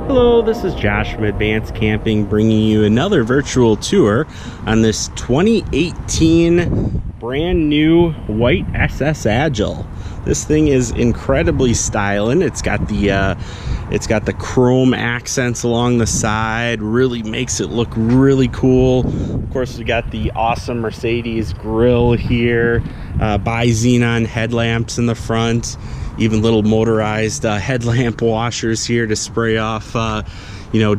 Hello, this is Josh from Advanced Camping, bringing you another virtual tour on this 2018 brand new white SS Agile. This thing is incredibly styling. It's got the chrome accents along the side, really makes it look really cool. Of course, we got the awesome Mercedes grille here, bi-xenon headlamps in the front, even little motorized headlamp washers here to spray off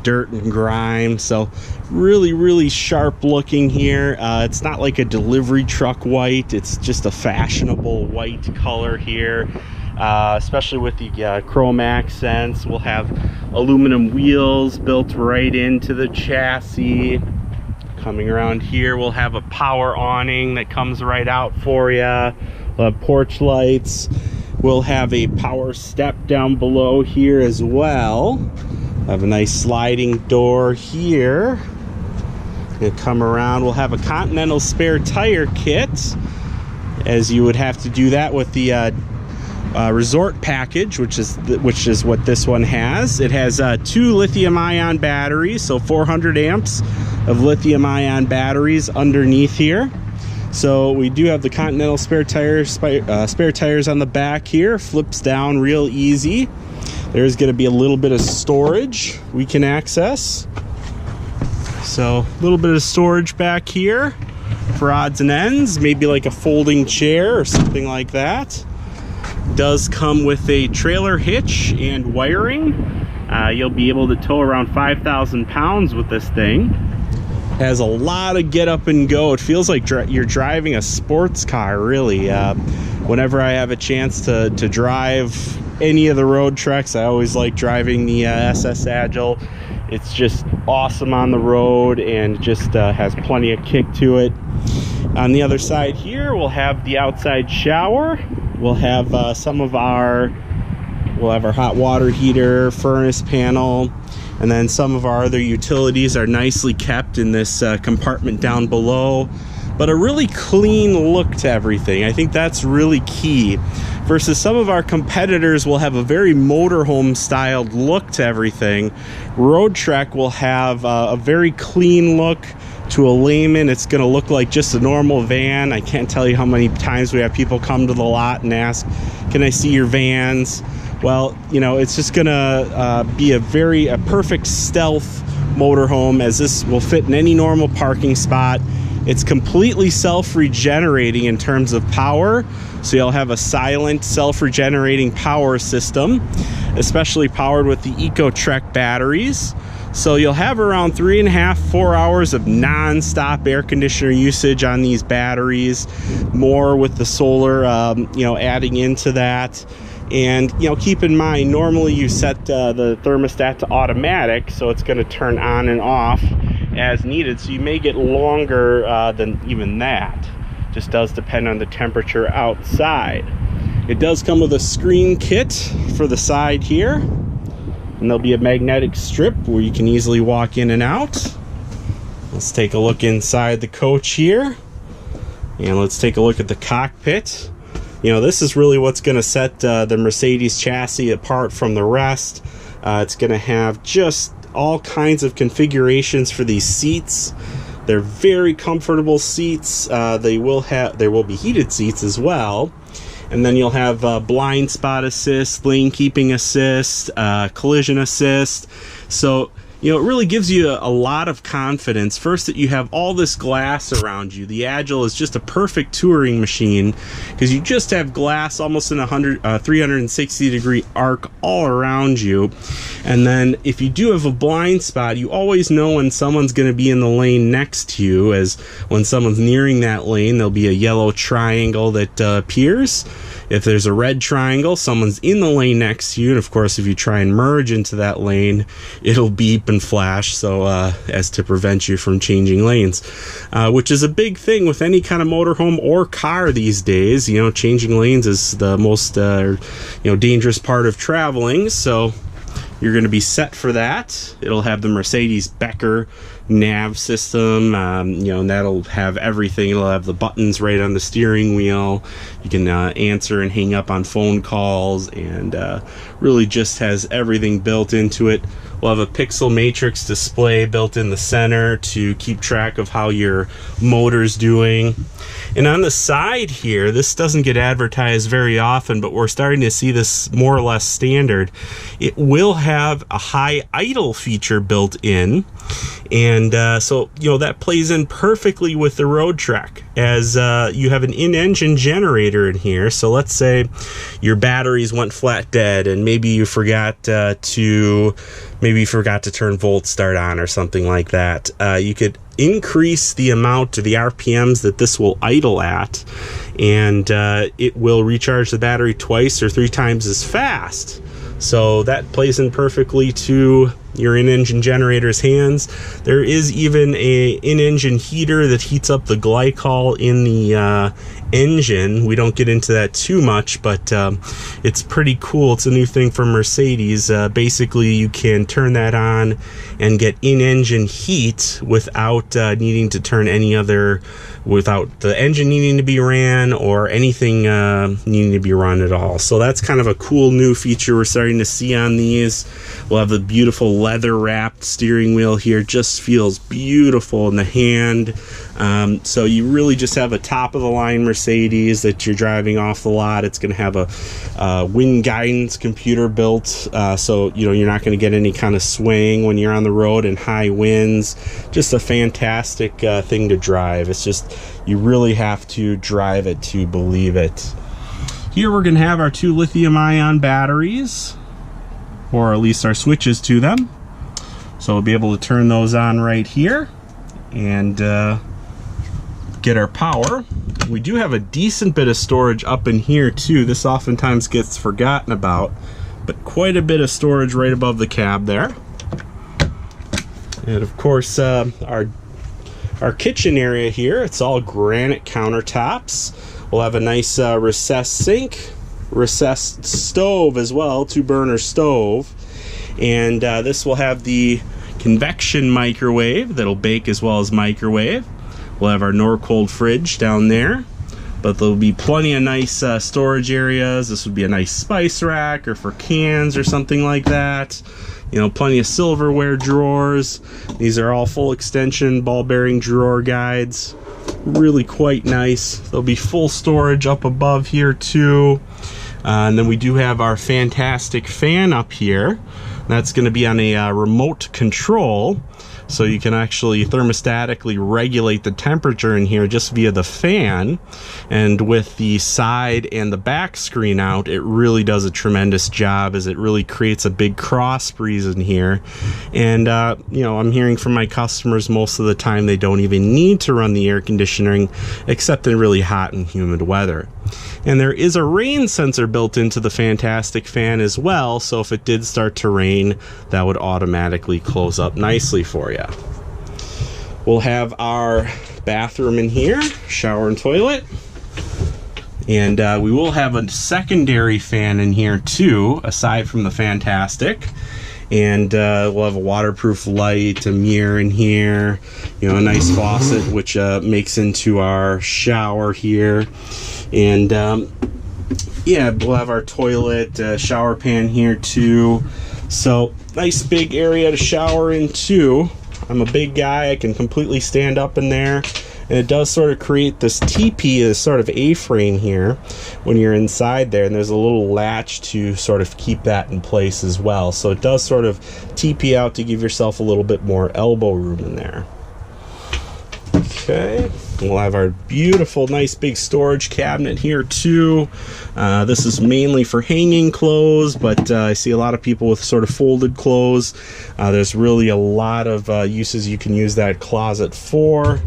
dirt and grime. So really sharp looking here. It's not like a delivery truck white, it's just a fashionable white color here, especially with the chrome accents. We'll have aluminum wheels built right into the chassis. Coming around here, we'll have a power awning that comes right out for you. We'll have porch lights. We'll have a power step down below here as well. We'll have a nice sliding door here. Gonna come around, we'll have a Continental spare tire kit, as you would have to do that with the resort package, which is what this one has. It has 2 lithium-ion batteries, so 400 amps of lithium-ion batteries underneath here. So we do have the Continental spare tires on the back here. Flips down real easy. There's going to be a little bit of storage we can access. So a little bit of storage back here for odds and ends, maybe like a folding chair or something like that. Does come with a trailer hitch and wiring. You'll be able to tow around 5,000 pounds with this thing. Has a lot of get up and go. It feels like you're driving a sports car, really. Whenever I have a chance to drive any of the Roadtreks, I always like driving the SS Agile. It's just awesome on the road and just has plenty of kick to it. On the other side here, we'll have the outside shower. We'll have our hot water heater, furnace panel, and then some of our other utilities are nicely kept in this compartment down below. But a really clean look to everything. I think that's really key. Versus some of our competitors will have a very motorhome styled look to everything. Roadtrek will have a very clean look. To a layman, it's going to look like just a normal van. I can't tell you how many times we have people come to the lot and ask, can I see your vans? Well, it's just going to be a perfect stealth motorhome, as this will fit in any normal parking spot. It's completely self-regenerating in terms of power, so you'll have a silent self-regenerating power system, especially powered with the Roadtrek batteries. So you'll have around 3.5–4 hours of non-stop air conditioner usage on these batteries, more with the solar adding into that. And keep in mind, normally you set the thermostat to automatic, so it's going to turn on and off as needed, so you may get longer than even that. Just does depend on the temperature outside. It does come with a screen kit for the side here, and there'll be a magnetic strip where you can easily walk in and out. Let's take a look inside the coach here, and let's take a look at the cockpit. This is really what's going to set the Mercedes chassis apart from the rest. It's going to have just all kinds of configurations for these seats. They're very comfortable seats. There will be heated seats as well. And then you'll have blind spot assist, lane keeping assist, collision assist. So it really gives you a lot of confidence. First, that you have all this glass around you. The Agile is just a perfect touring machine because you just have glass almost in a 360-degree arc all around you. And then if you do have a blind spot, you always know when someone's going to be in the lane next to you, as when someone's nearing that lane, there'll be a yellow triangle that appears. If there's a red triangle, someone's in the lane next to you, and of course if you try and merge into that lane, it'll beep and flash, so as to prevent you from changing lanes, which is a big thing with any kind of motorhome or car these days. Changing lanes is the most dangerous part of traveling, so you're going to be set for that. It'll have the Mercedes Becker Nav System, you know, and that'll have everything. It'll have the buttons right on the steering wheel. You can answer and hang up on phone calls, and really just has everything built into it. We'll have a pixel matrix display built in the center to keep track of how your motor's doing. And on the side here, this doesn't get advertised very often, but we're starting to see this more or less standard. It will have a high idle feature built in. And so, you know, that plays in perfectly with the Roadtrek, as you have an in-engine generator in here. So let's say your batteries went flat dead, and maybe you forgot to turn volt start on or something like that. You could increase the amount of the RPMs that this will idle at, and it will recharge the battery twice or 3 times as fast. So that plays in perfectly to your in-engine generator's hands. There is even a in-engine heater that heats up the glycol in the engine. We don't get into that too much, but it's pretty cool. It's a new thing from Mercedes. Basically, you can turn that on and get in-engine heat without needing to turn any other, without the engine needing to be ran or anything needing to be run at all. So that's kind of a cool new feature we're starting to see on these. We'll have the beautiful leather wrapped steering wheel here. Just feels beautiful in the hand. So you really just have a top of the line Mercedes that you're driving off the lot. It's going to have a wind guidance computer built, so you know you're not going to get any kind of swing when you're on the road in high winds. Just a fantastic thing to drive. It's just, you really have to drive it to believe it. Here we're going to have our 2 lithium-ion batteries, or at least our switches to them. So we'll be able to turn those on right here and get our power. We do have a decent bit of storage up in here too. This oftentimes gets forgotten about, but quite a bit of storage right above the cab there. And of course, our kitchen area here, it's all granite countertops. We'll have a nice recessed sink, recessed stove as well, 2-burner stove. And this will have the convection microwave that'll bake as well as microwave. We'll have our Norcold fridge down there, but there'll be plenty of nice storage areas. This would be a nice spice rack, or for cans or something like that. You know, plenty of silverware drawers. These are all full extension ball bearing drawer guides. Really quite nice. There'll be full storage up above here too. And then we do have our fantastic fan up here. That's going to be on a remote control. So you can actually thermostatically regulate the temperature in here just via the fan. And with the side and the back screen out, it really does a tremendous job, as it really creates a big cross breeze in here. And you know, I'm hearing from my customers most of the time they don't even need to run the air conditioning except in really hot and humid weather. And there is a rain sensor built into the fantastic fan as well, so if it did start to rain, that would automatically close up nicely for you. We'll have our bathroom in here, shower and toilet. And we will have a secondary fan in here too, aside from the fantastic. And we'll have a waterproof light, a mirror in here, you know, a nice faucet which makes into our shower here. And yeah, we'll have our toilet, shower pan here too. So nice big area to shower in too. I'm a big guy, I can completely stand up in there. And it does sort of create this teepee, this sort of A-frame here when you're inside there, and there's a little latch to sort of keep that in place as well. So it does sort of teepee out to give yourself a little bit more elbow room in there. Okay, we'll have our beautiful, nice big storage cabinet here too. This is mainly for hanging clothes, but I see a lot of people with sort of folded clothes. There's really a lot of uses you can use that closet for.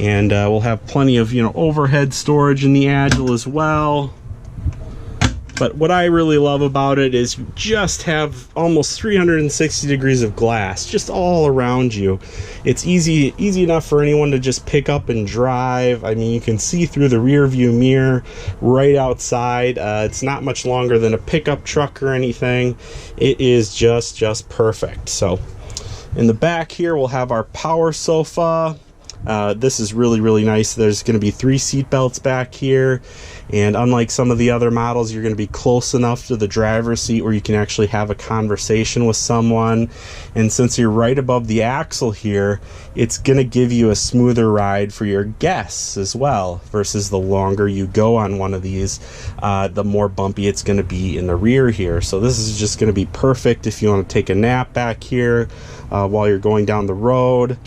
And we'll have plenty of, you know, overhead storage in the Agile as well. But what I really love about it is you just have almost 360 degrees of glass just all around you. It's easy enough for anyone to just pick up and drive. I mean, you can see through the rear view mirror right outside. It's not much longer than a pickup truck or anything. It is just perfect. So In the back here, we'll have our power sofa. This is really nice. There's going to be 3 seat belts back here, and unlike some of the other models, you're going to be close enough to the driver's seat where you can actually have a conversation with someone. And since you're right above the axle here, it's going to give you a smoother ride for your guests as well, versus the longer you go on one of these, the more bumpy it's going to be in the rear here. So this is just going to be perfect if you want to take a nap back here while you're going down the road.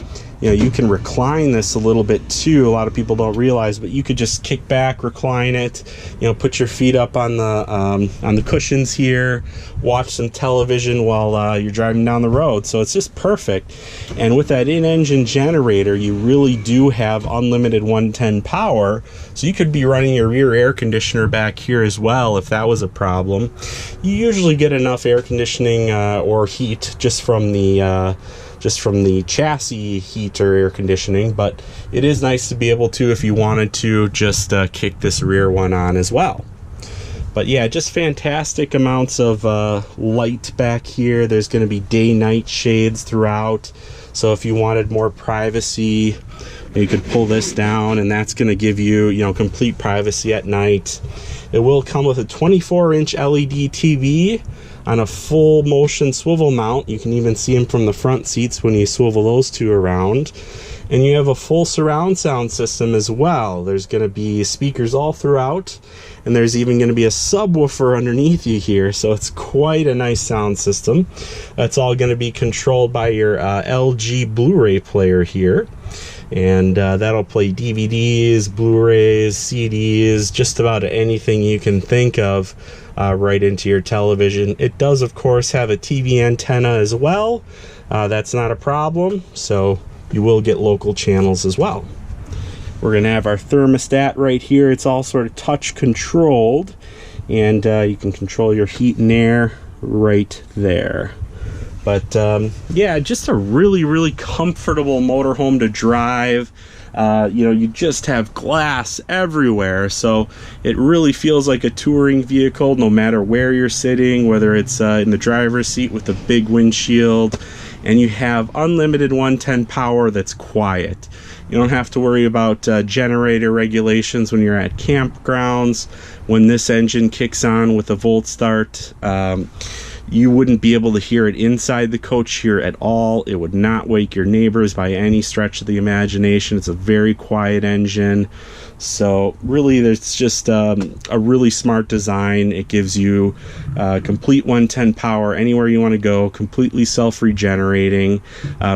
You know, you can recline this a little bit too. A lot of people don't realize, but you could just kick back, recline it, you know, put your feet up on the cushions here, watch some television while you're driving down the road. So it's just perfect. And with that in-engine generator, you really do have unlimited 110 power. So you could be running your rear air conditioner back here as well if that was a problem. You usually get enough air conditioning or heat just from the chassis heat or air conditioning, but it is nice to be able to, if you wanted to, just kick this rear one on as well. But yeah, just fantastic amounts of light back here. There's going to be day-night shades throughout, so if you wanted more privacy, you could pull this down, and that's going to give you, you know, complete privacy at night. It will come with a 24-inch LED TV on a full motion swivel mount. You can even see them from the front seats when you swivel those two around. And you have a full surround sound system as well. There's going to be speakers all throughout, and there's even going to be a subwoofer underneath you here, so it's quite a nice sound system. That's all going to be controlled by your LG Blu-ray player here. And that'll play DVDs, Blu-rays, CDs, just about anything you can think of right into your television. It does, of course, have a TV antenna as well. That's not a problem, so you will get local channels as well. We're going to have our thermostat right here. It's all sort of touch controlled, and you can control your heat and air right there. But yeah, just a really comfortable motorhome to drive. You know, you just have glass everywhere, so it really feels like a touring vehicle no matter where you're sitting, whether it's in the driver's seat with the big windshield. And you have unlimited 110 power that's quiet. You don't have to worry about generator regulations when you're at campgrounds. When this engine kicks on with a volt start, you wouldn't be able to hear it inside the coach here at all. It would not wake your neighbors by any stretch of the imagination. It's a very quiet engine. So really, there's just a really smart design. It gives you complete 110 power anywhere you want to go, completely self-regenerating,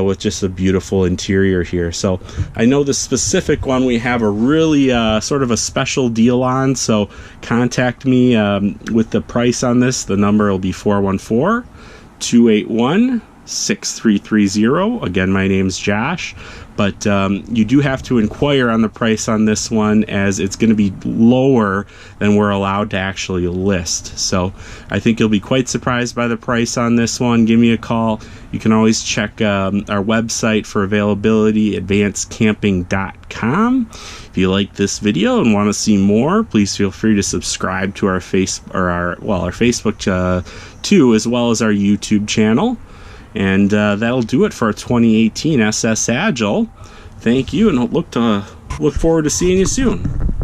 with just a beautiful interior here. So I know the specific one we have a really sort of a special deal on, so contact me with the price on this. The number will be 414-281-6330. Again, my name's Josh. But you do have to inquire on the price on this one, as it's going to be lower than we're allowed to actually list. So I think you'll be quite surprised by the price on this one. Give me a call. You can always check our website for availability, advancedcamping.com. If you like this video and want to see more, please feel free to subscribe to our Facebook too, as well as our YouTube channel. And that'll do it for our 2018 SS Agile. Thank you, and look forward to seeing you soon.